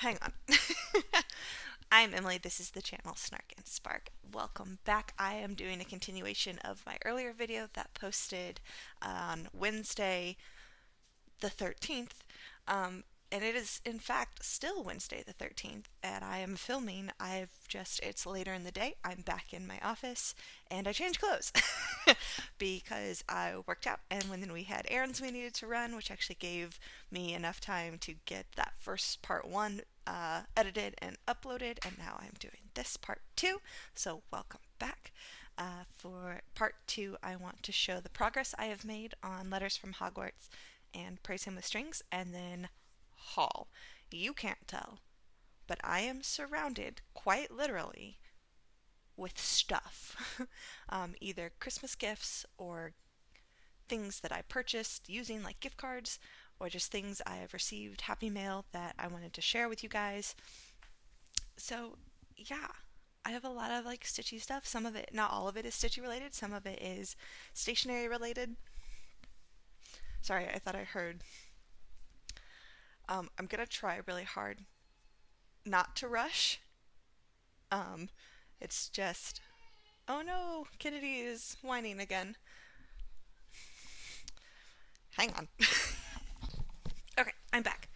Hang on. I'm Emily. This is the channel Snark and Spark. Welcome back. I am doing a continuation of my earlier video that posted on Wednesday the 13th. And it is, in fact, still Wednesday the 13th, and I am filming. It's later in the day. I'm back in my office, and I changed clothes because I worked out, and then we had errands we needed to run, which actually gave me enough time to get that first part one edited and uploaded, and now I'm doing this part two, so welcome back. For part two, I want to show the progress I have made on Letters from Hogwarts and Praise Him with Strings, and then haul. You can't tell, but I am surrounded, quite literally, with stuff. Either Christmas gifts or things that I purchased using like gift cards, or just things I have received, Happy Mail, that I wanted to share with you guys. So, yeah. I have a lot of like Stitchy stuff. Some of it, not all of it is Stitchy related. Some of it is stationery related. Sorry, I thought I heard. I'm gonna try really hard not to rush. It's just, oh no, Kennedy is whining again. Hang on. Okay, I'm back.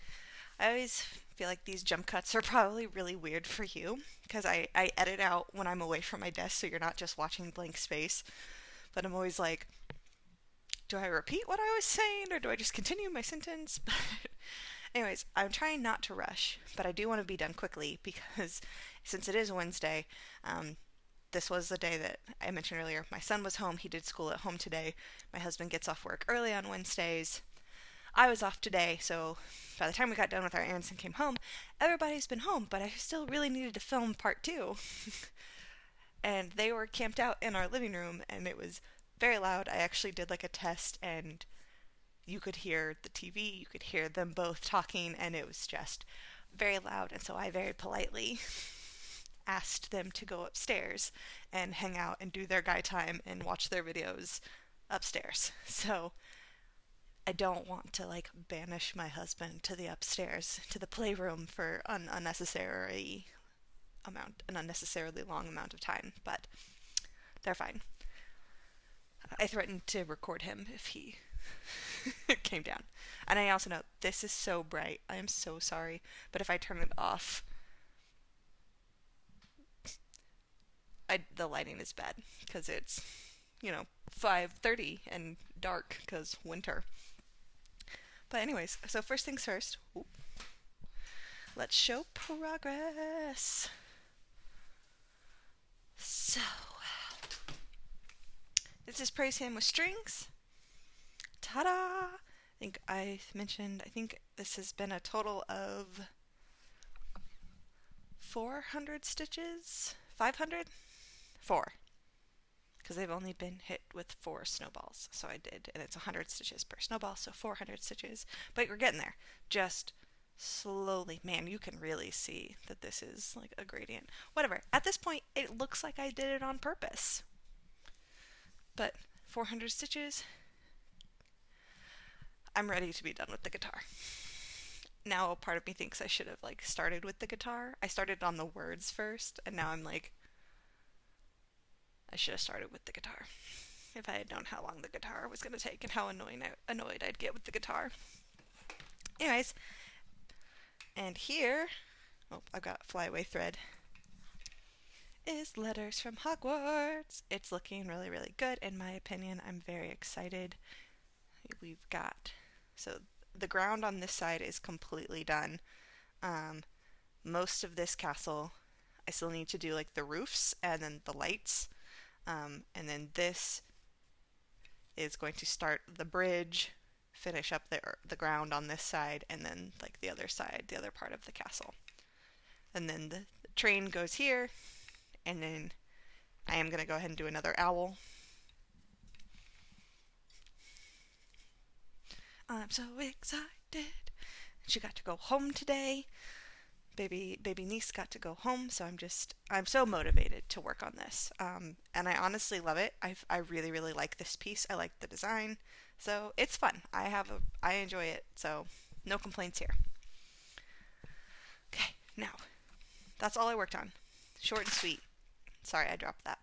I always feel like these jump cuts are probably really weird for you because I edit out when I'm away from my desk so you're not just watching blank space. But I'm always like, do I repeat what I was saying or do I just continue my sentence? Anyways, I'm trying not to rush, but I do want to be done quickly because since it is Wednesday, this was the day that I mentioned earlier. My son was home. He did school at home today. My husband gets off work early on Wednesdays. I was off today, so by the time we got done with our errands and came home, everybody's been home, but I still really needed to film part two. And they were camped out in our living room, and it was very loud. I actually did like a test, and you could hear the TV, you could hear them both talking, and it was just very loud. And so I very politely asked them to go upstairs and hang out and do their guy time and watch their videos upstairs. So I don't want to like banish my husband to the upstairs, to the playroom for an unnecessarily long amount of time, but they're fine. I threatened to record him if he came down. And I also know this is so bright. I am so sorry. But if I turn it off, the lighting is bad because it's, 5:30 and dark because winter. But anyways, so first things first. Let's show progress. So, this is Praise Him with Strings. Ta-da! I think this has been a total of 400 stitches? 500? 4. Because they've only been hit with 4 snowballs. So I did, and it's 100 stitches per snowball, so 400 stitches. But we're getting there. Just slowly. Man, you can really see that this is like a gradient. Whatever. At this point, it looks like I did it on purpose. But 400 stitches, I'm ready to be done with the guitar. Now a part of me thinks I should have like started with the guitar. I started on the words first, and now I'm like, I should have started with the guitar. If I had known how long the guitar was going to take and how annoyed I'd get with the guitar. Anyways, and here, I've got flyaway thread, is Letters from Hogwarts. It's looking really, really good in my opinion. I'm very excited. We've got, so the ground on this side is completely done. Most of this castle, I still need to do like the roofs and then the lights. And then this is going to start the bridge, finish up the ground on this side, and then like the other side, the other part of the castle. And then the train goes here, and then I am going to go ahead and do another owl. I'm so excited. She got to go home today. Baby niece got to go home, so I'm so motivated to work on this. And I honestly love it. I really, really like this piece. I like the design. So it's fun. I enjoy it. So no complaints here. Okay, That's all I worked on. Short and sweet. Sorry, I dropped that.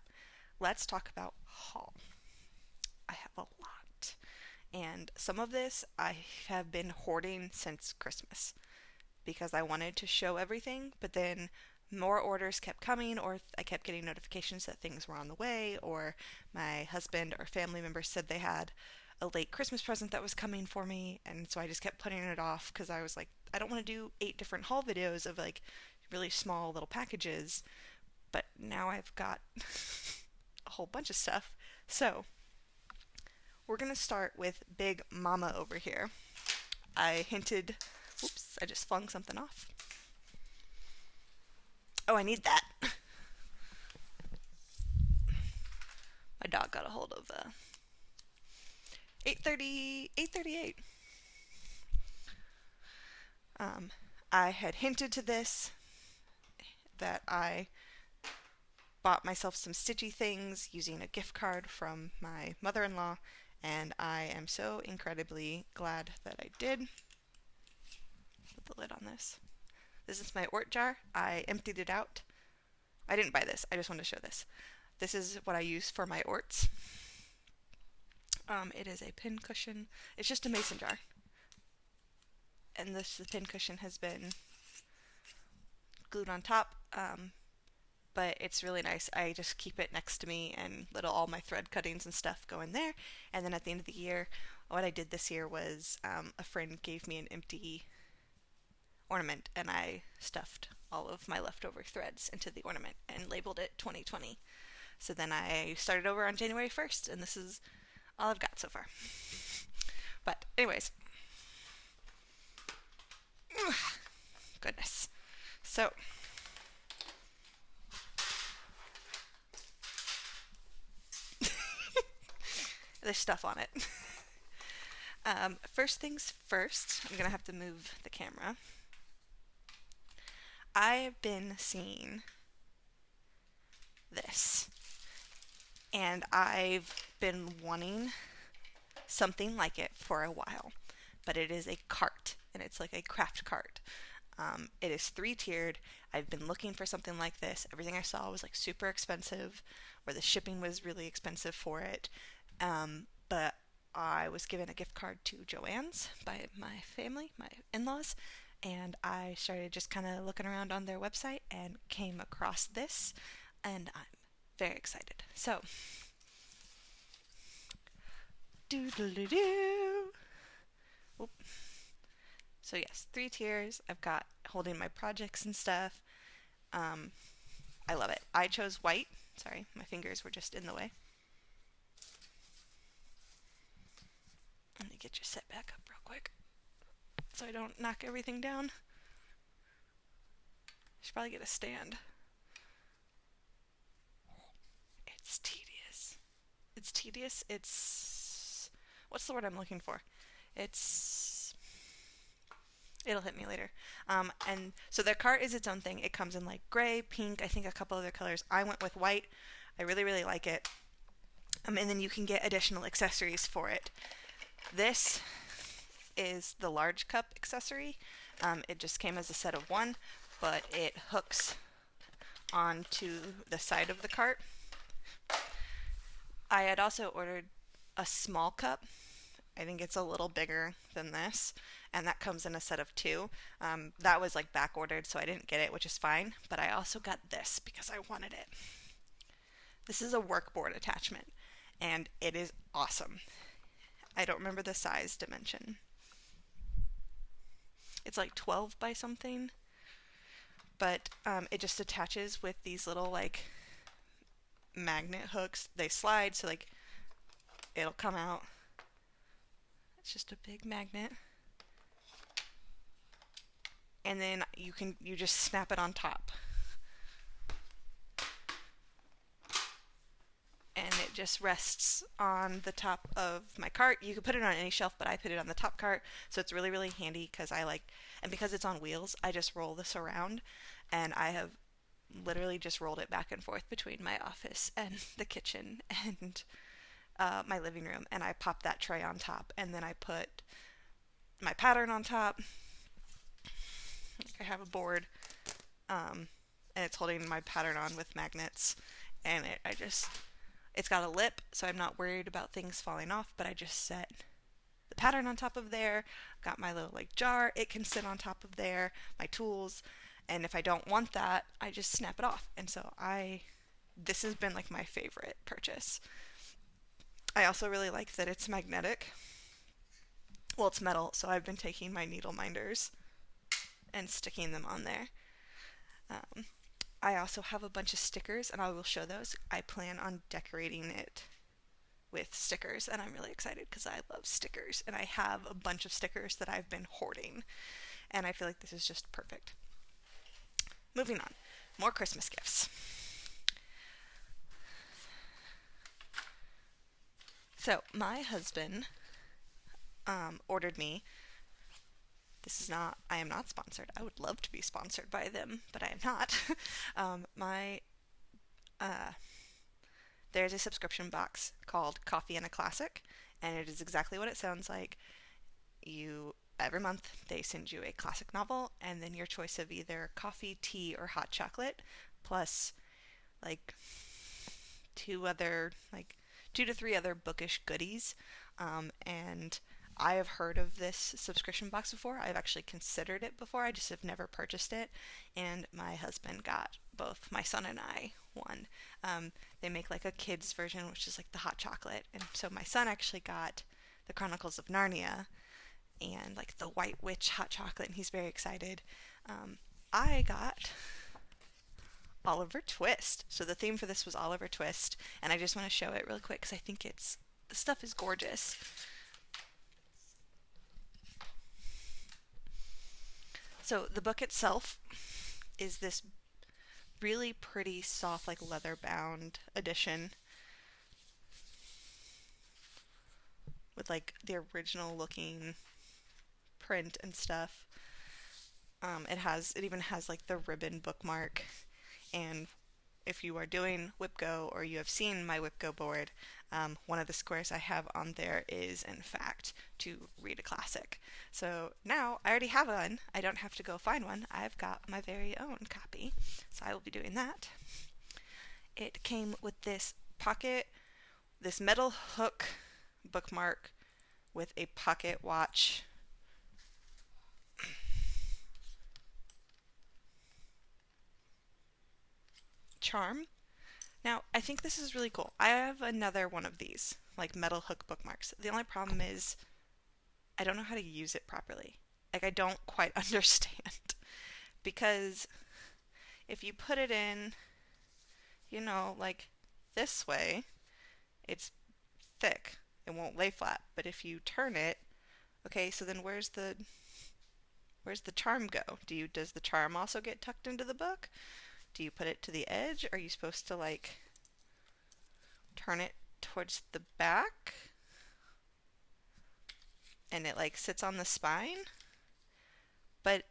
Let's talk about haul. I have a lot. And some of this I have been hoarding since Christmas because I wanted to show everything, but then more orders kept coming, or I kept getting notifications that things were on the way, or my husband or family members said they had a late Christmas present that was coming for me, and so I just kept putting it off because I was like, I don't want to do 8 different haul videos of like really small little packages, but now I've got a whole bunch of stuff. So we're gonna start with Big Mama over here. I hinted, oops, I just flung something off. Oh, I need that. My dog got a hold of 838. I had hinted to this that I bought myself some stitchy things using a gift card from my mother-in-law, and I am so incredibly glad that I did. Put the lid on this. This is my Ort jar. I emptied it out. I didn't buy this. I just wanted to show this. This is what I use for my Orts. It is a pin cushion. It's just a mason jar. And the pin cushion has been glued on top, but it's really nice. I just keep it next to me and let all my thread cuttings and stuff go in there. And then at the end of the year, what I did this year was a friend gave me an empty ornament, and I stuffed all of my leftover threads into the ornament and labeled it 2020. So then I started over on January 1st, and this is all I've got so far. But anyways, goodness. So there's stuff on it. First things first, I'm gonna have to move the camera. I've been seeing this, and I've been wanting something like it for a while, but it is a cart, and it's like a craft cart. It is 3-tiered. I've been looking for something like this. Everything I saw was like super expensive, or the shipping was really expensive for it, but I was given a gift card to Joann's by my family, my in-laws, and I started just kind of looking around on their website and came across this, and I'm very excited. So, doo-doo-doo-doo. Oop. So yes, 3 tiers. I've got holding my projects and stuff. I love it. I chose white. Sorry, my fingers were just in the way. Let me get you set back up real quick so I don't knock everything down. Should probably get a stand. It's tedious. It's tedious. It's... what's the word I'm looking for? It'll hit me later. And so their cart is its own thing. It comes in like gray, pink, I think a couple other colors. I went with white. I really, really like it. And then you can get additional accessories for it. This is the large cup accessory. It just came as a set of 1, but it hooks onto the side of the cart. I had also ordered a small cup. I think it's a little bigger than this, and that comes in a set of 2. That was like back ordered, so I didn't get it, which is fine, but I also got this because I wanted it. This is a workboard attachment, and it is awesome. I don't remember the size dimension. It's like 12 by something, but it just attaches with these little like magnet hooks. They slide, so like it'll come out. It's just a big magnet, and then you just snap it on top, and it just rests on the top of my cart. You could put it on any shelf, but I put it on the top cart, so it's really, really handy because and because it's on wheels, I just roll this around, and I have literally just rolled it back and forth between my office and the kitchen and my living room, and I pop that tray on top, and then I put my pattern on top. I have a board, and it's holding my pattern on with magnets. And it's got a lip, so I'm not worried about things falling off, but I just set the pattern on top of there, got my little like jar, it can sit on top of there, my tools, and if I don't want that, I just snap it off. And so this has been like my favorite purchase. I also really like that it's magnetic. Well, it's metal, so I've been taking my needle minders and sticking them on there. Um, I also have a bunch of stickers, and I will show those. I plan on decorating it with stickers, and I'm really excited because I love stickers, and I have a bunch of stickers that I've been hoarding, and I feel like this is just perfect. Moving on, more Christmas gifts. So my husband ordered me. I am not sponsored. I would love to be sponsored by them, but I am not. My There's a subscription box called Coffee and a Classic, and it is exactly what it sounds like. Every month they send you a classic novel, and then your choice of either coffee, tea, or hot chocolate, plus like two to three other bookish goodies. And I have heard of this subscription box before. I've actually considered it before. I just have never purchased it. And my husband got both my son and I one. They make like a kid's version, which is like the hot chocolate. And so my son actually got the Chronicles of Narnia and like the White Witch hot chocolate, and he's very excited. I got Oliver Twist. So the theme for this was Oliver Twist, and I just want to show it real quick because I think the stuff is gorgeous. So the book itself is this really pretty soft like leather bound edition with like the original looking print and stuff. It even has like the ribbon bookmark, and if you are doing WhipGo or you have seen my WhipGo board, one of the squares I have on there is in fact to read a classic. So now I already have one. I don't have to go find one. I've got my very own copy, so I will be doing that. It came with this metal hook bookmark with a pocket watch charm. Now, I think this is really cool. I have another one of these, like metal hook bookmarks. The only problem is I don't know how to use it properly. Like, I don't quite understand. Because if you put it in, like this way, it's thick. It won't lay flat. But if you turn it, okay, so then where's the charm go? Does the charm also get tucked into the book? Do you put it to the edge? Are you supposed to like turn it towards the back and it like sits on the spine? But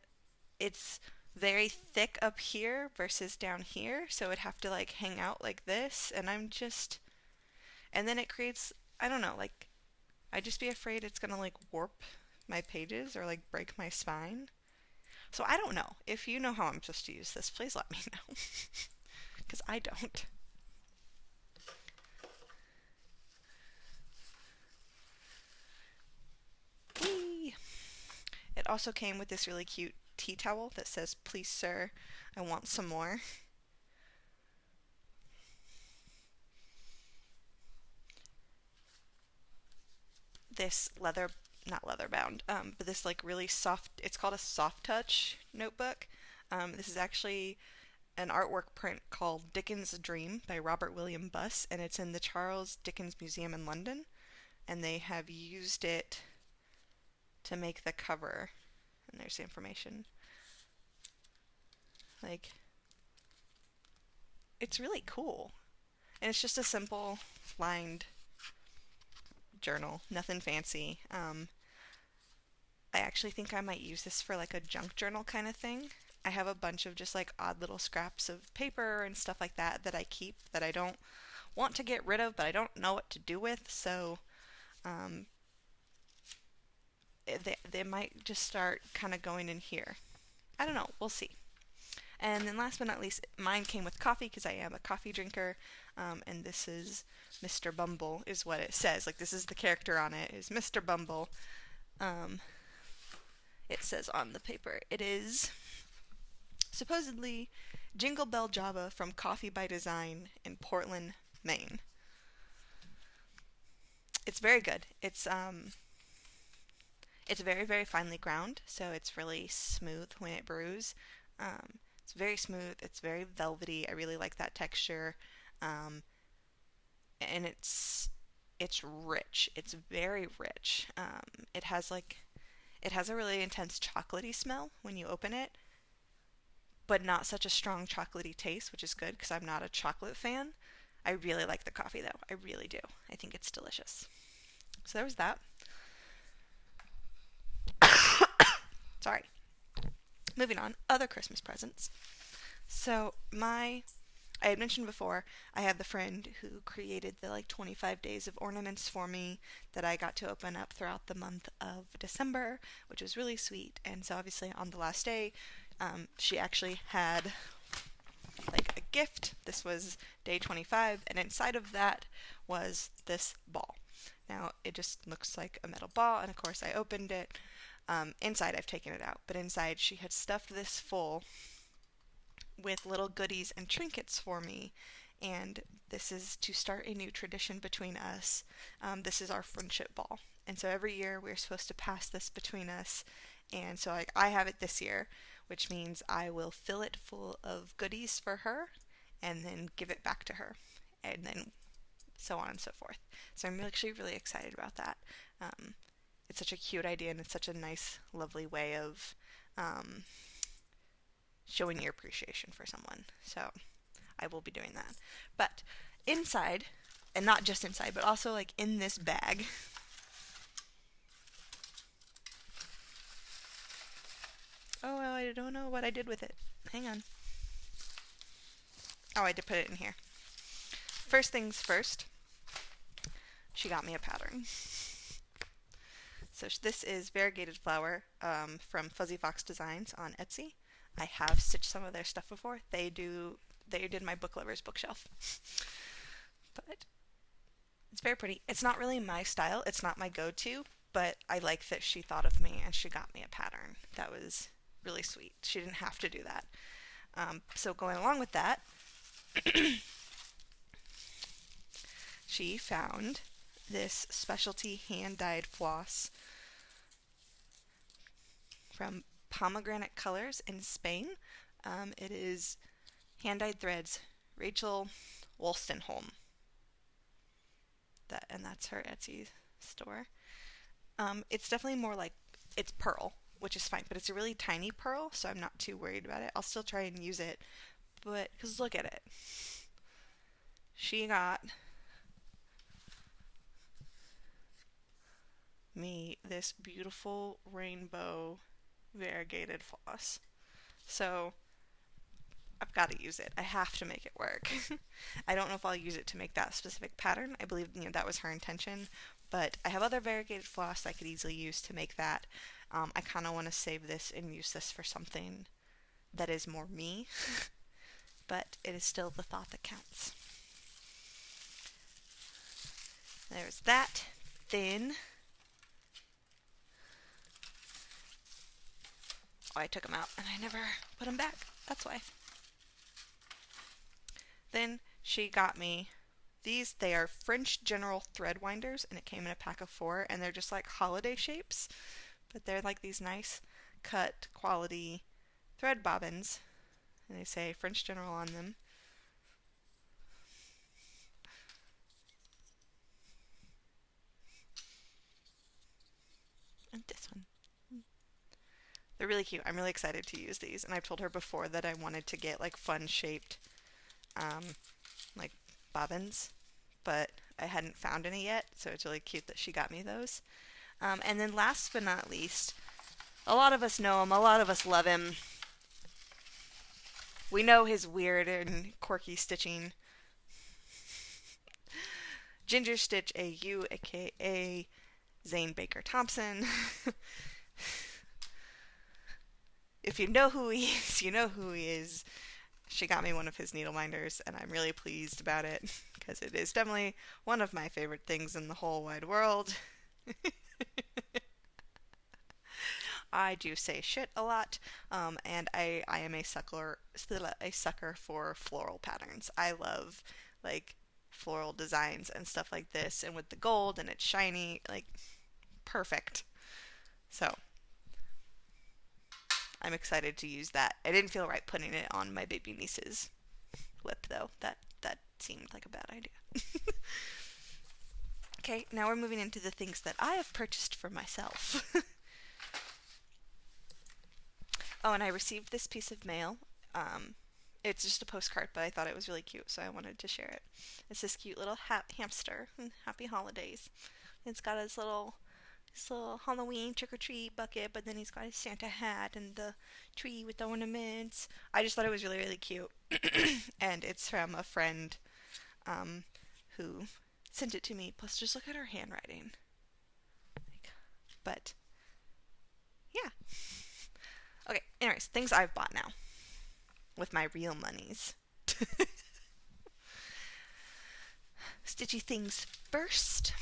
it's very thick up here versus down here, so it'd have to like hang out like this, and then it creates, I don't know, like I'd just be afraid it's gonna like warp my pages or like break my spine. So I don't know. If you know how I'm supposed to use this, please let me know. Because I don't. Whee! It also came with this really cute tea towel that says, "Please, sir, I want some more." This not leather bound, but this like really soft, it's called a soft touch notebook. This is actually an artwork print called Dickens' Dream by Robert William Buss, and it's in the Charles Dickens Museum in London, and they have used it to make the cover. And there's the information. Like, it's really cool. And it's just a simple lined journal, nothing fancy. I actually think I might use this for like a junk journal kind of thing. I have a bunch of just like odd little scraps of paper and stuff like that that I keep that I don't want to get rid of, but I don't know what to do with. So they might just start kind of going in here. I don't know. We'll see. And then last but not least, mine came with coffee because I am a coffee drinker. And this is Mr. Bumble is what it says. Like, this is the character on it, is Mr. Bumble. Um, it says on the paper, it is supposedly Jingle Bell Java from Coffee by Design in Portland, Maine. It's very good. It's very, very finely ground, so it's really smooth when it brews. It's very smooth. It's very velvety. I really like that texture. And it's rich. It's very rich. It has a really intense chocolatey smell when you open it, but not such a strong chocolatey taste, which is good because I'm not a chocolate fan. I really like the coffee though. I really do. I think it's delicious. So there was that. Sorry. Moving on, other Christmas presents. So I had mentioned before, I had the friend who created the 25 days of ornaments for me that I got to open up throughout the month of December, which was really sweet. And so obviously on the last day, she actually had a gift. This was day 25, and inside of that was this ball. Now it just looks like a metal ball, and of course I opened it. Inside I've taken it out, but inside she had stuffed this full with little goodies and trinkets for me, and this is to start a new tradition between us. This is our friendship ball, and so every year we're supposed to pass this between us, and so I have it this year, which means I will fill it full of goodies for her and then give it back to her, and then so on and so forth. So I'm actually really excited about that. It's such a cute idea, and it's such a nice, lovely way of showing your appreciation for someone. So I will be doing that. But inside, and not just inside, but also in this bag, oh, well, I don't know what I did with it. Hang on. Oh, I did put it in here. First things first, she got me a pattern. So this is variegated flower from Fuzzy Fox Designs on Etsy. I have stitched some of their stuff before. They did my book lovers bookshelf. But it's very pretty. It's not really my style. It's not my go-to, but I like that she thought of me and she got me a pattern. That was really sweet. She didn't have to do that. So going along with that, she found this specialty hand-dyed floss from Pomegranate Colors in Spain. It is hand-dyed threads, Rachel Wolstenholme. And that's her Etsy store. It's definitely more it's pearl, which is fine, but it's a really tiny pearl, so I'm not too worried about it. I'll still try and use it, but because look at it. She got me this beautiful rainbow variegated floss. So I've got to use it. I have to make it work. I don't know if I'll use it to make that specific pattern. I believe that was her intention, but I have other variegated floss I could easily use to make that. I kind of want to save this and use this for something that is more me, but it is still the thought that counts. There's that. Then I took them out and I never put them back. That's why. Then she got me these. They are French General thread winders, and it came in a pack of 4, and they're just like holiday shapes, but they're these nice cut quality thread bobbins, and they say French General on them. And this one. They're really cute. I'm really excited to use these, and I've told her before that I wanted to get fun shaped bobbins, but I hadn't found any yet, so it's really cute that she got me those. And then last but not least, a lot of us know him, a lot of us love him. We know his weird and quirky stitching. Ginger Stitch AU, aka Zane Baker Thompson. If you know who he is, you know who he is. She got me one of his needle minders, and I'm really pleased about it because it is definitely one of my favorite things in the whole wide world. I do say shit a lot, and I am a sucker for floral patterns. I love like floral designs and stuff like this, and with the gold and it's shiny, like perfect. So I'm excited to use that. I didn't feel right putting it on my baby niece's lip though. That seemed like a bad idea. Okay, now we're moving into the things that I have purchased for myself. Oh, and I received this piece of mail. It's just a postcard, but I thought it was really cute, so I wanted to share it. It's this cute little hamster. Happy holidays. It's got his little Halloween trick-or-treat bucket, but then he's got his Santa hat and the tree with the ornaments. I just thought it was really, really cute. And it's from a friend who sent it to me. Plus, just look at her handwriting. But, yeah. Okay, anyways, things I've bought now. With my real monies. Stitchy things first.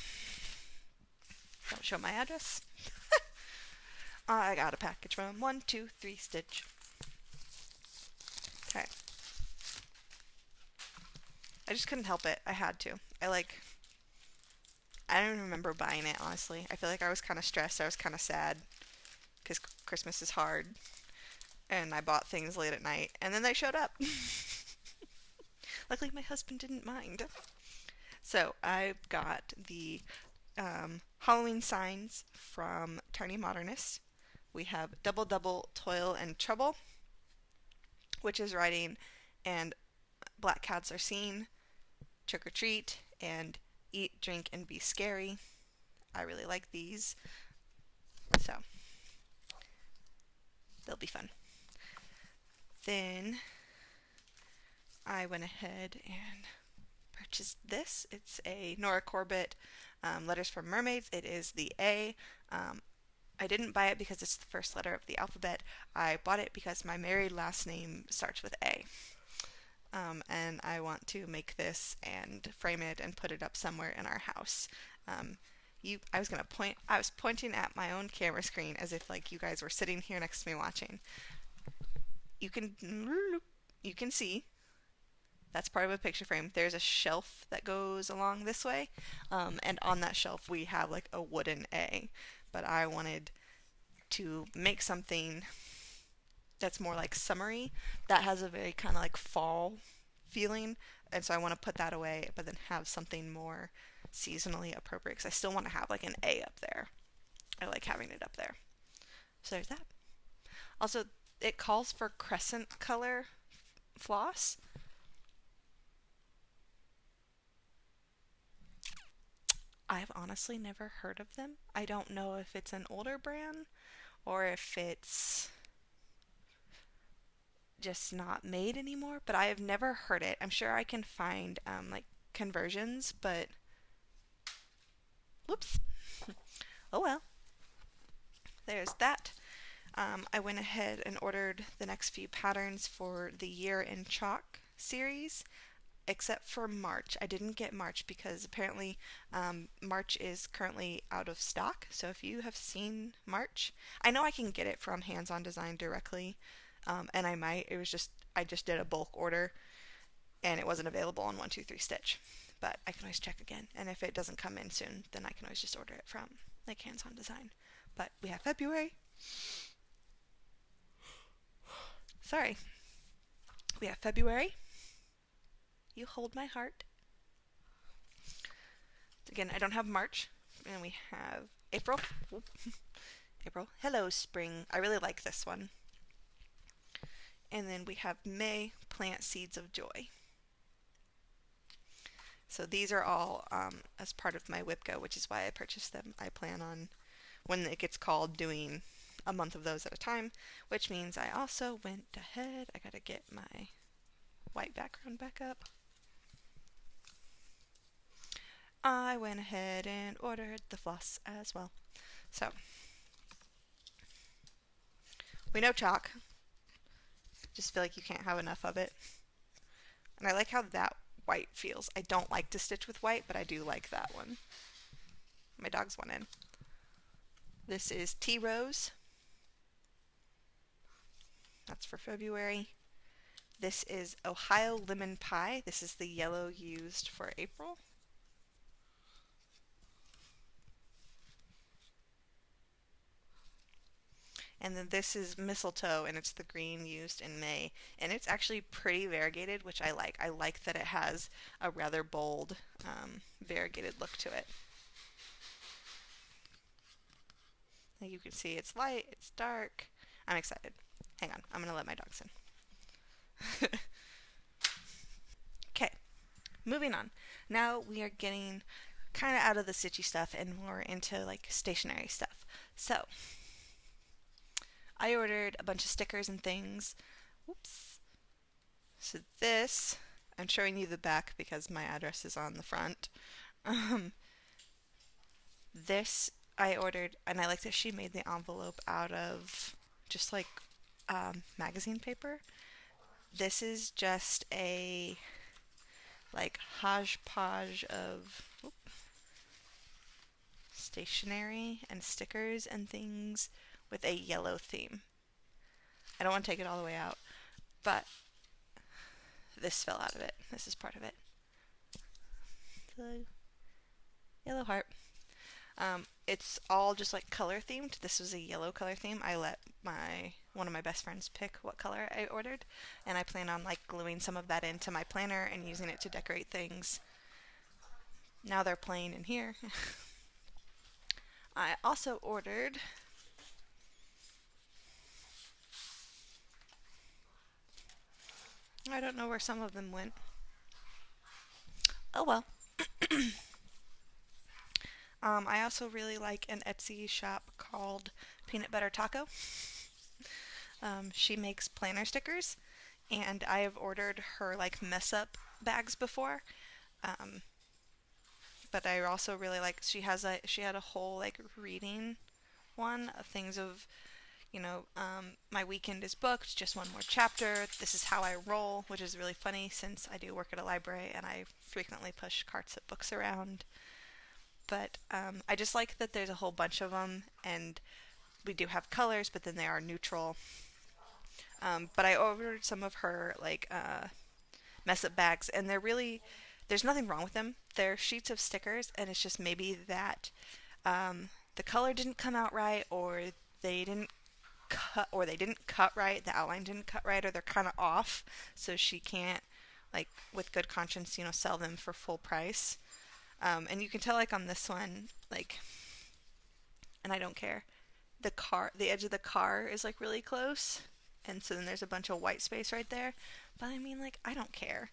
Don't show my address. I got a package from 123 Stitch. Okay. I just couldn't help it. I had to. I don't even remember buying it, honestly. I feel like I was kind of stressed. I was kind of sad. Because Christmas is hard. And I bought things late at night. And then they showed up. Luckily, my husband didn't mind. So, I got the Halloween signs from Tiny Modernists. We have Double Double, Toil and Trouble, which is writing, and Black Cats Are Seen, Trick or Treat, and Eat, Drink, and Be Scary. I really like these. So, they'll be fun. Then I went ahead and purchased this. It's a Nora Corbett Letters from Mermaids. It is the A. I didn't buy it because it's the first letter of the alphabet. I bought it because my married last name starts with A. And I want to make this and frame it and put it up somewhere in our house. I was pointing at my own camera screen as if like you guys were sitting here next to me watching. You can see that's part of a picture frame. There's a shelf that goes along this way, and on that shelf we have like a wooden A. But I wanted to make something that's more like summery, that has a very kind of like fall feeling, and so I want to put that away, but then have something more seasonally appropriate, because I still want to have like an A up there. I like having it up there. So there's that. Also, it calls for crescent color floss. I've honestly never heard of them. I don't know if it's an older brand or if it's just not made anymore, but I have never heard it. I'm sure I can find like conversions, but whoops. Oh well. There's that. I went ahead and ordered the next few patterns for the Year in Chalk series, except for March. I didn't get March because apparently March is currently out of stock. So if you have seen March, I know I can get it from Hands On Design directly, and I might. I just did a bulk order, and it wasn't available on 123 Stitch. But I can always check again, and if it doesn't come in soon, then I can always just order it from like Hands On Design. But we have February. Sorry. We have February. You hold my heart. Again, I don't have March. And we have April. April. Hello, spring. I really like this one. And then we have May, Plant Seeds of Joy. So these are all as part of my WIPGO, which is why I purchased them. I plan on, when it gets called, doing a month of those at a time, which means I also went ahead. I gotta get my white background back up. I went ahead and ordered the floss as well. So, we know chalk. Just feel like you can't have enough of it. And I like how that white feels. I don't like to stitch with white, but I do like that one. My dog's one in. This is Tea Rose. That's for February. This is Ohio Lemon Pie. This is the yellow used for April. And then this is Mistletoe, and it's the green used in May. And it's actually pretty variegated, which I like. I like that it has a rather bold, variegated look to it. Like you can see it's light, it's dark. I'm excited. Hang on, I'm gonna let my dogs in. Okay, moving on. Now we are getting kind of out of the stitchy stuff and more into like stationery stuff. So, I ordered a bunch of stickers and things. Whoops. So this, I'm showing you the back because my address is on the front. Um, this I ordered, and I like that she made the envelope out of just like magazine paper. This is just a like hodgepodge of stationery and stickers and things with a yellow theme. I don't want to take it all the way out, but this fell out of it. This is part of it. The yellow heart. It's all just like color themed. This was a yellow color theme. I let one of my best friends pick what color I ordered, and I plan on like gluing some of that into my planner and using it to decorate things. Now they're plain in here. I also ordered I don't know where some of them went. Oh well. I also really like an Etsy shop called Peanut Butter Taco. She makes planner stickers, and I have ordered her like mess up bags before. Um, but I also really like she had a whole like reading one of things of my weekend is booked, just one more chapter. This is how I roll, which is really funny since I do work at a library and I frequently push carts of books around. But I just like that there's a whole bunch of them, and we do have colors, but then they are neutral. But I ordered some of her like mess up bags, and there's nothing wrong with them. They're sheets of stickers, and it's just maybe that the color didn't come out right, or they didn't cut right, the outline didn't cut right, or they're kind of off, so she can't like with good conscience sell them for full price. And you can tell like on this one, like, and I don't care, the edge of the car is like really close, and so then there's a bunch of white space right there, but I mean like I don't care.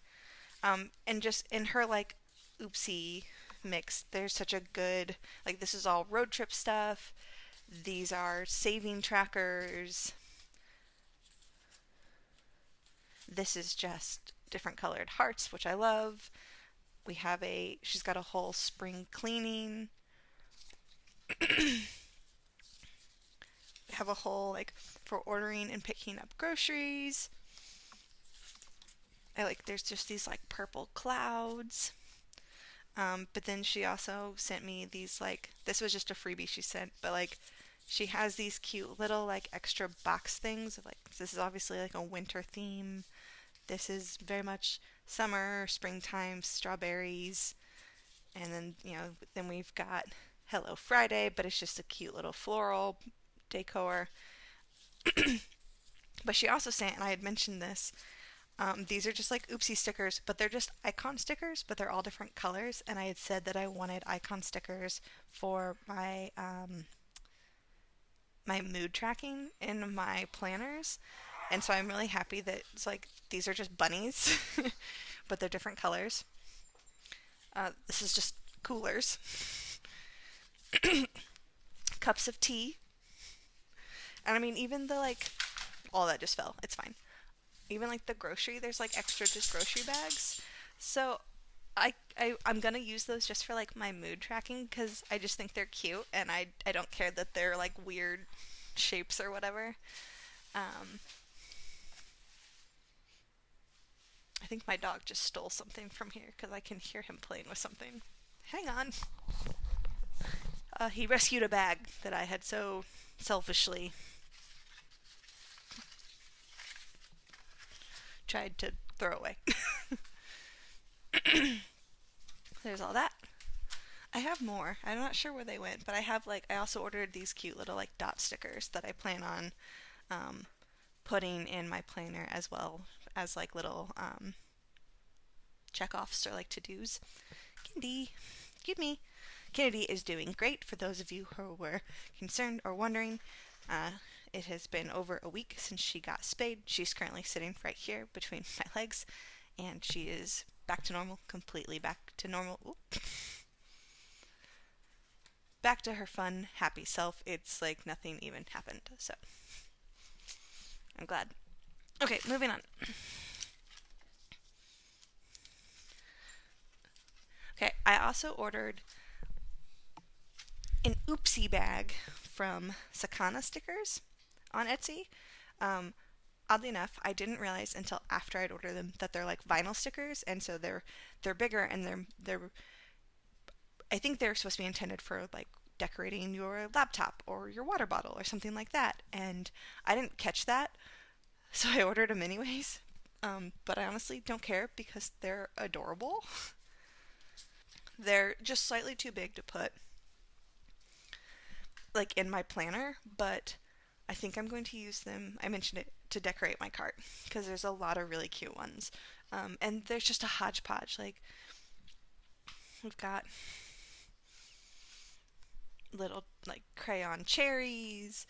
And just in her like oopsie mix, there's such a good, like, this is all road trip stuff. These are saving trackers. This is just different colored hearts, which I love. She's got a whole spring cleaning. We have a whole, like, for ordering and picking up groceries. There's just these, like, purple clouds. But then she also sent me these, like, this was just a freebie she sent, but, like, she has these cute little, like, extra box things. Like, this is obviously, like, a winter theme. This is very much summer, springtime, strawberries. And then, then we've got Hello Friday, but it's just a cute little floral decor. But she also sent, and I had mentioned this, these are just like oopsie stickers, but they're just icon stickers, but they're all different colors. And I had said that I wanted icon stickers for my mood tracking in my planners. And so I'm really happy that it's like these are just bunnies, but they're different colors. This is just coolers. Cups of tea. And I mean, even the like, all that just fell. It's fine. Even like the grocery, there's like extra just grocery bags. So I'm gonna use those just for like my mood tracking because I just think they're cute, and I don't care that they're like weird shapes or whatever. think my dog just stole something from here because I can hear him playing with something. Hang on. He rescued a bag that I had so selfishly tried to throw away. There's all that. I have more. I'm not sure where they went, but I have I also ordered these cute little dot stickers that I plan on um, putting in my planner as well as little check-offs or to-dos. Kennedy, give me. Kennedy is doing great. For those of you who were concerned or wondering, it has been over a week since she got spayed. She's currently sitting right here between my legs, and she is back to normal, completely back to normal. Oop. Back to her fun, happy self. It's like nothing even happened, so I'm glad. Okay, moving on. Okay, I also ordered an oopsie bag from Sakana Stickers on Etsy. Oddly enough, I didn't realize until after I'd ordered them that they're vinyl stickers, and so they're bigger, and they're I think they're supposed to be intended for decorating your laptop or your water bottle or something like that. And I didn't catch that, so I ordered them anyways. But I honestly don't care because they're adorable. They're just slightly too big to put in my planner, but I think I'm going to use them. I mentioned it to decorate my cart because there's a lot of really cute ones. And there's just a hodgepodge. We've got little crayon cherries,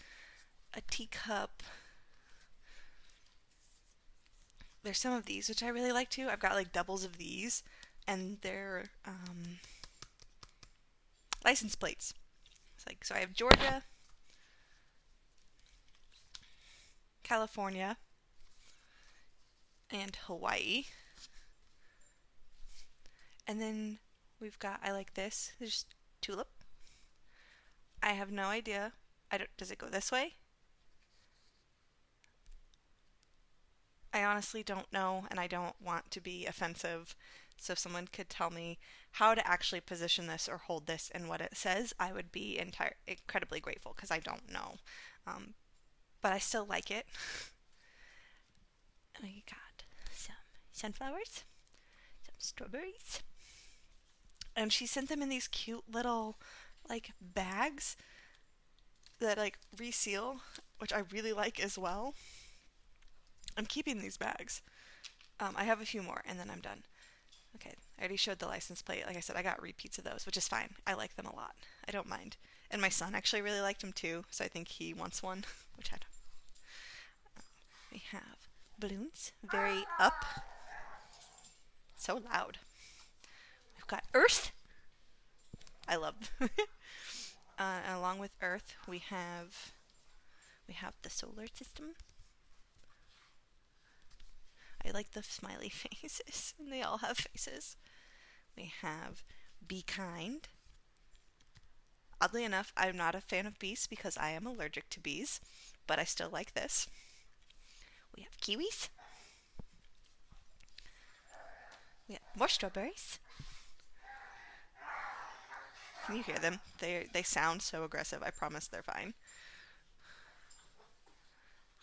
a teacup. There's some of these which I really like too. I've got doubles of these, and they're license plates. It's so I have Georgia, California, and Hawaii. And then we've got, I like this. There's tulip. I have no idea. Does it go this way? I honestly don't know, and I don't want to be offensive. So if someone could tell me how to actually position this or hold this and what it says, I would be incredibly grateful because I don't know. But I still like it. We got some sunflowers, some strawberries, and she sent them in these cute little bags that reseal, which I really like as well. I'm keeping these bags. I have a few more and then I'm done. Okay, I already showed the license plate. Like I said, I got repeats of those, which is fine. I like them a lot. I don't mind. And my son actually really liked them too, so I think he wants one, which I don't. We have balloons, very up. So loud. We've got Earth. I love. And along with Earth, we have the solar system. I like the smiley faces, and they all have faces. We have Be Kind. Oddly enough, I'm not a fan of bees because I am allergic to bees, but I still like this. We have kiwis. We have more strawberries. Can you hear them? They sound so aggressive. I promise they're fine.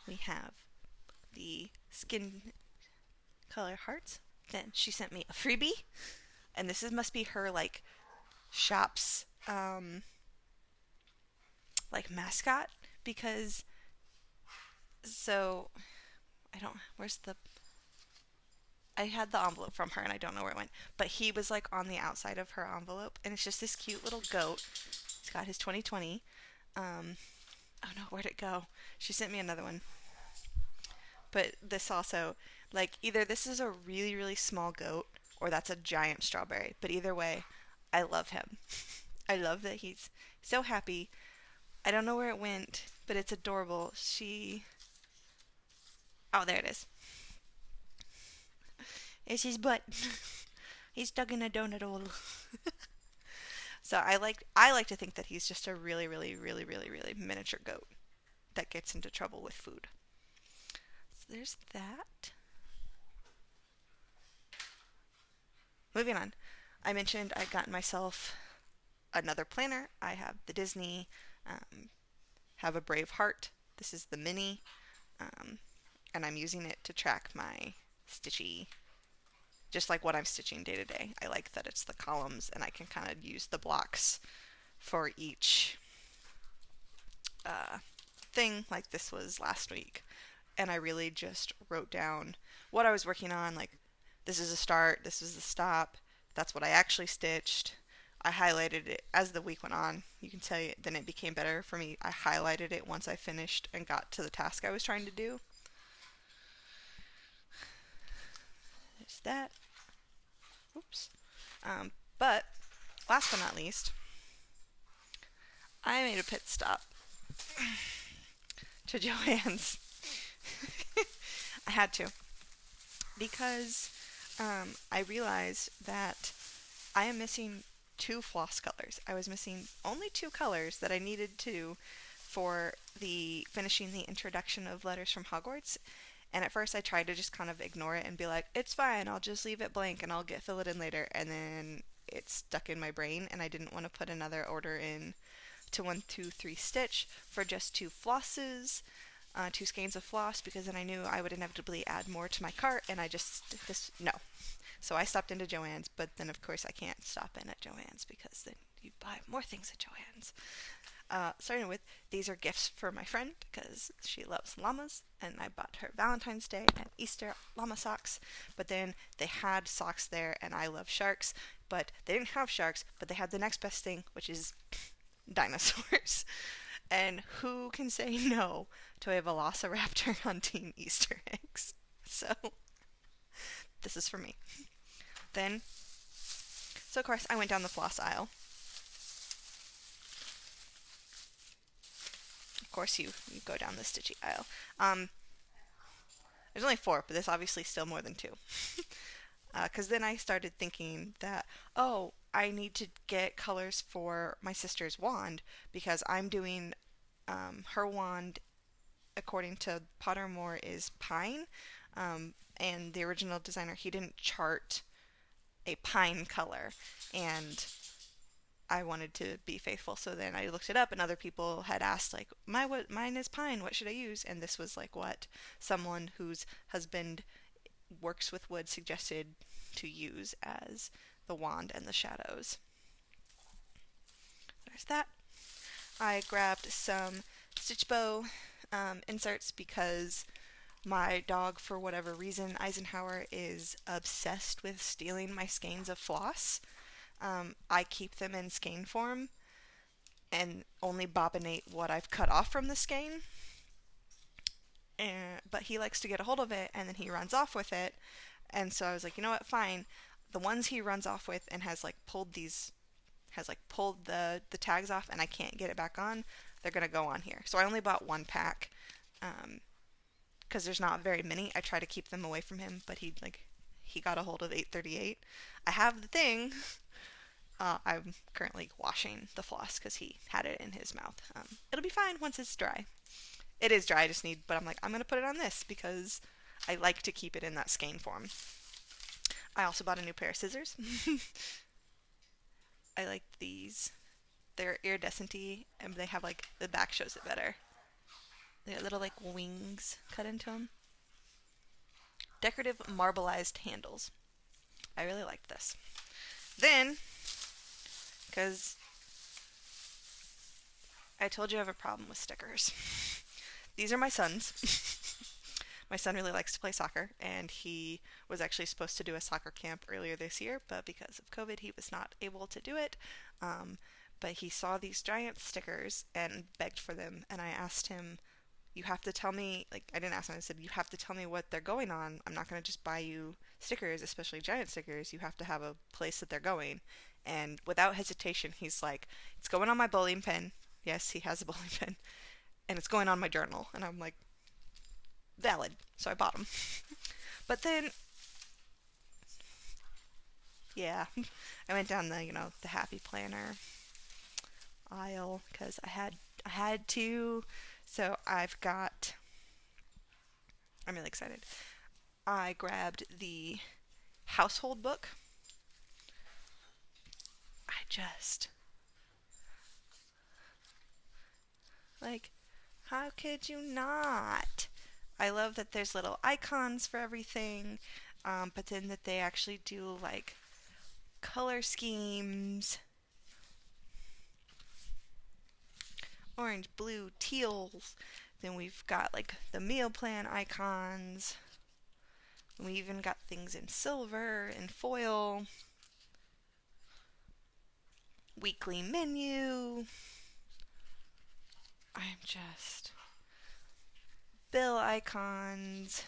We have the skin color hearts. Then she sent me a freebie, and this must be her shop's mascot, because so I had the envelope from her and I don't know where it went, but he was on the outside of her envelope, and it's just this cute little goat. He's got his 2020. Oh no, where'd it go? She sent me another one. But this also, either this is a really, really small goat or that's a giant strawberry. But either way, I love him. I love that he's so happy. I don't know where it went, but it's adorable. Oh, there it is. It's his butt. He's stuck in a donut hole. So I like to think that he's just a really, really, really, really, really miniature goat that gets into trouble with food. So there's that. moving on. I mentioned I'd gotten myself another planner. I have the Disney, have a Brave Heart. This is the mini, um, and I'm using it to track my stitchy, just like what I'm stitching day to day. I like that it's the columns, and I can kind of use the blocks for each thing, like this was last week. And I really just wrote down what I was working on, like this is a start, this is the stop, that's what I actually stitched. I highlighted it as the week went on. You can tell, then it became better for me. I highlighted it once I finished and got to the task I was trying to do. There's that. Oops. But last but not least, I made a pit stop to Joann's. I had to, because I realized that I am missing 2 floss colors. I was missing only 2 colors that I needed to for the finishing the introduction of Letters from Hogwarts. And at first I tried to just kind of ignore it and be like, it's fine, I'll just leave it blank and I'll fill it in later. And then it stuck in my brain, and I didn't want to put another order in to 1, 2, 3 stitch for just 2 flosses, 2 skeins of floss, because then I knew I would inevitably add more to my cart, and no. So I stopped into Joann's, but then of course I can't stop in at Joann's because then you buy more things at Joann's. Starting with, these are gifts for my friend because she loves llamas, and I bought her Valentine's Day and Easter llama socks. But then they had socks there, and I love sharks, but they didn't have sharks, but they had the next best thing, which is dinosaurs. And who can say no to a velociraptor hunting Easter eggs? So this is for me. Then, so of course I went down the floss aisle. Of course you go down the stitchy aisle. There's only 4, but there's obviously still more than 2. Because then I started thinking that, oh, I need to get colors for my sister's wand, because I'm doing her wand, according to Pottermore, is pine, and the original designer, he didn't chart a pine color, and I wanted to be faithful. So then I looked it up, and other people had asked, like, mine is pine, what should I use? And this was like what someone whose husband works with wood suggested to use as the wand and the shadows. There's that. I grabbed some stitch bow inserts because my dog, for whatever reason, Eisenhower, is obsessed with stealing my skeins of floss. I keep them in skein form and only bobbinate what I've cut off from the skein. But he likes to get a hold of it, and then he runs off with it. And so I was like, you know what, fine. The ones he runs off with and has pulled the tags off, and I can't get it back on, they're gonna go on here. So I only bought 1 pack, because there's not very many. I try to keep them away from him, but he got a hold of 838. I have the thing. I'm currently washing the floss because he had it in his mouth. It'll be fine once it's dry. It is dry, but I'm like, I'm going to put it on this because I like to keep it in that skein form. I also bought a new pair of scissors. I like these. They're iridescent-y, and they have, the back shows it better. They got little, wings cut into them. Decorative marbleized handles. I really like this. Then, because I told you I have a problem with stickers. These are my son's. My son really likes to play soccer, and he was actually supposed to do a soccer camp earlier this year, but because of COVID, he was not able to do it. But he saw these giant stickers and begged for them, and I asked him, you have to tell me, I didn't ask him, I said, you have to tell me what they're going on. I'm not going to just buy you stickers, especially giant stickers. You have to have a place that they're going. And without hesitation, he's like, it's going on my bowling pin. Yes, he has a bowling pin. And it's going on my journal. And I'm like, valid. So I bought them. But then, yeah, I went down the Happy Planner aisle because I had to. So I'm really excited. I grabbed the household book just, like, how could you not? I love that there's little icons for everything, but then that they actually do like color schemes, orange, blue, teals. Then we've got like the meal plan icons. We even got things in silver and foil. Weekly menu. I'm just, bill icons.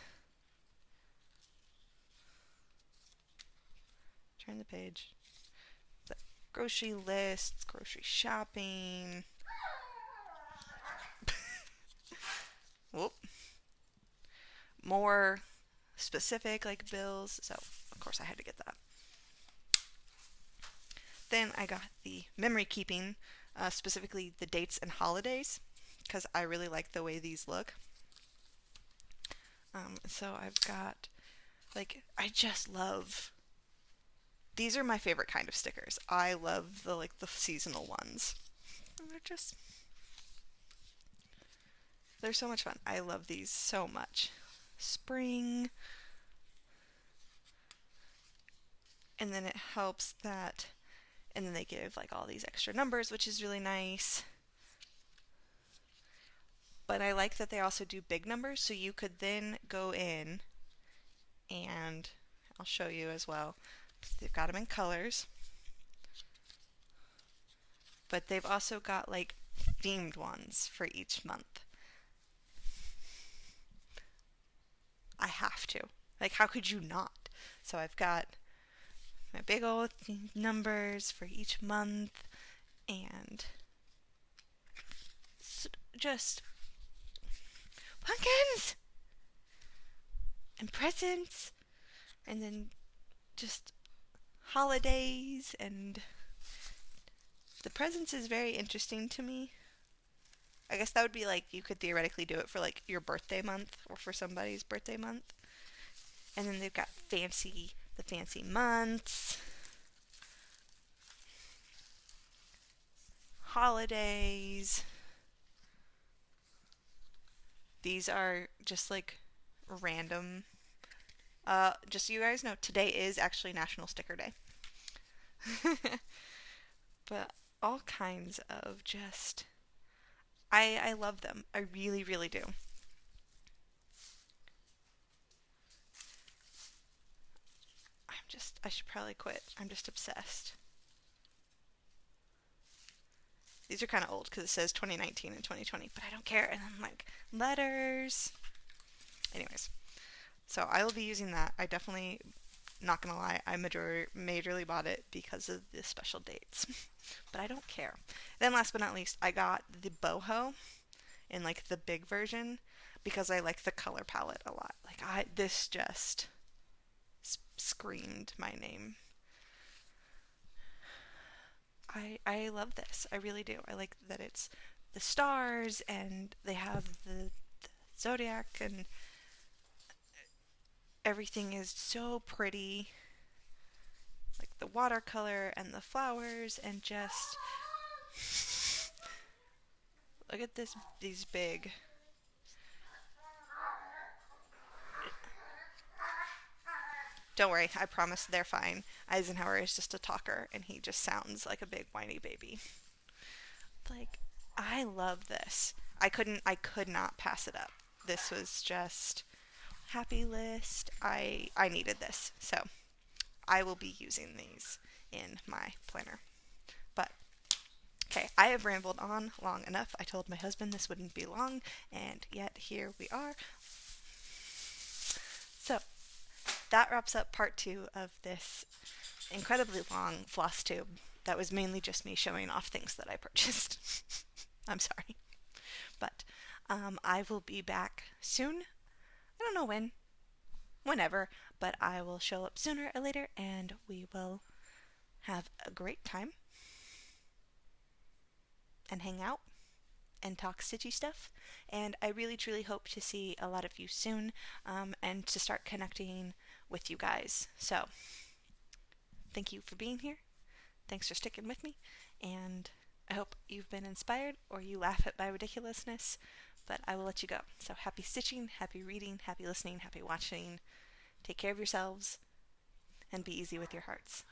Turn the page. The grocery lists, grocery shopping. Whoop. More specific like bills. So, of course, I had to get that. Then I got the memory keeping, specifically the dates and holidays, because I really like the way these look. So I've got, like, I just love, these are my favorite kind of stickers. I love the, like, the seasonal ones. They're so much fun. I love these so much. Spring. And then it helps that, and then they give like all these extra numbers, which is really nice. But I like that they also do big numbers, so you could then go in and I'll show you as well. They've got them in colors. But they've also got like themed ones for each month. I have to. Like, how could you not? So I've got my big old numbers for each month and just pumpkins and presents and then just holidays. And the presents is very interesting to me. I guess that would be like, you could theoretically do it for like your birthday month or for somebody's birthday month. And then they've got the fancy months, holidays. These are just like random. Just so you guys know, today is actually National Sticker Day. But all kinds of just, I love them. I really, really do. I should probably quit. I'm just obsessed. These are kind of old because it says 2019 and 2020, but I don't care. And I'm like, letters. Anyways, so I will be using that. I definitely, not gonna lie, I majorly bought it because of the special dates. But I don't care. Then last but not least, I got the boho in like the big version because I like the color palette a lot. Like, this just screamed my name. I love this. I really do. I like that it's the stars and they have the zodiac and everything is so pretty. Like the watercolor and the flowers and just look at these big. Don't worry, I promise they're fine. Eisenhower is just a talker, and he just sounds like a big whiny baby. Like, I love this. I could not pass it up. This was just happy list. I needed this, so I will be using these in my planner. But okay, I have rambled on long enough. I told my husband this wouldn't be long, and yet here we are. So that wraps up part 2 of this incredibly long Flosstube that was mainly just me showing off things that I purchased. I'm sorry. But I will be back soon. I don't know when. Whenever. But I will show up sooner or later and we will have a great time and hang out and talk stitchy stuff. And I really truly hope to see a lot of you soon and to start connecting with you guys. So thank you for being here. Thanks for sticking with me, and I hope you've been inspired or you laugh at my ridiculousness, but I will let you go. So happy stitching, happy reading, happy listening, happy watching. Take care of yourselves, and be easy with your hearts.